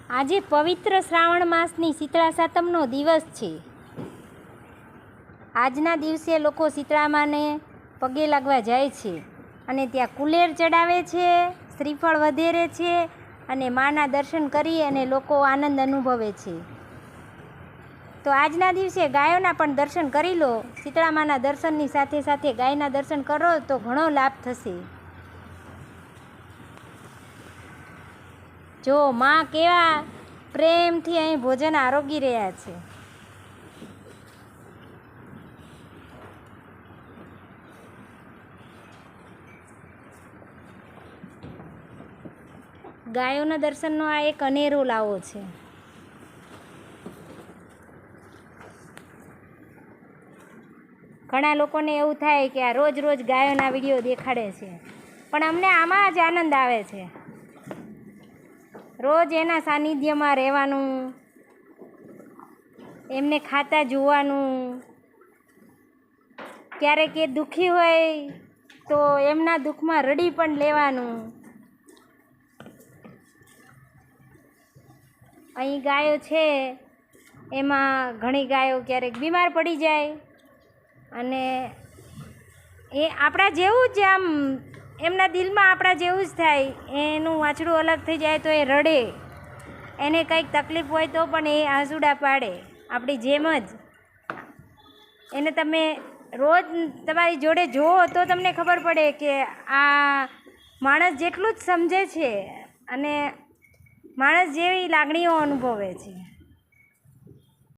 આજે પવિત્ર શ્રાવણ માસની શીતળા સાતમનો દિવસ છે। આજના દિવસે લોકો શીતળામાને પગે લાગવા જાય છે અને ત્યાં કુલેર ચડાવે છે, શ્રીફળ વધેરે છે અને માના દર્શન કરી અને લોકો આનંદ અનુભવે છે। તો આજના દિવસે ગાયોના પણ દર્શન કરી લો। શીતળામાના દર્શનની સાથે સાથે ગાયના દર્શન કરો તો ઘણો લાભ થશે। જો માં કેવા પ્રેમથી અહીં ભોજન આરોગી રહ્યા છે। ગાયોના દર્શનનો આ એક અનેરો લાવો છે। ઘણા લોકોને એવું થાય કે આ રોજ રોજ ગાયોના વિડીયો દેખાડે છે, પણ અમને આમાં જ આનંદ આવે છે। રોજ એના સાનિધ્યમાં રહેવાનું, એમને ખાતા જોવાનું, ક્યારેક એ દુઃખી હોય તો એમના દુઃખમાં રડી પણ લેવાનું। અહીં ગાયો છે, એમાં ઘણી ગાયો ક્યારેક બીમાર પડી જાય અને એ આપણા જેવું જ આમ એમના દિલમાં આપણા જેવું જ થાય। એનું વાછડું અલગ થઈ જાય તો એ રડે, એને કંઈક તકલીફ હોય તો પણ એ આંસુડા પાડે, આપણી જેમ જ। એને તમે રોજ તમારી જોડે જુઓ તો તમને ખબર પડે કે આ માણસ જેટલું જ સમજે છે અને માણસ જેવી લાગણીઓ અનુભવે છે।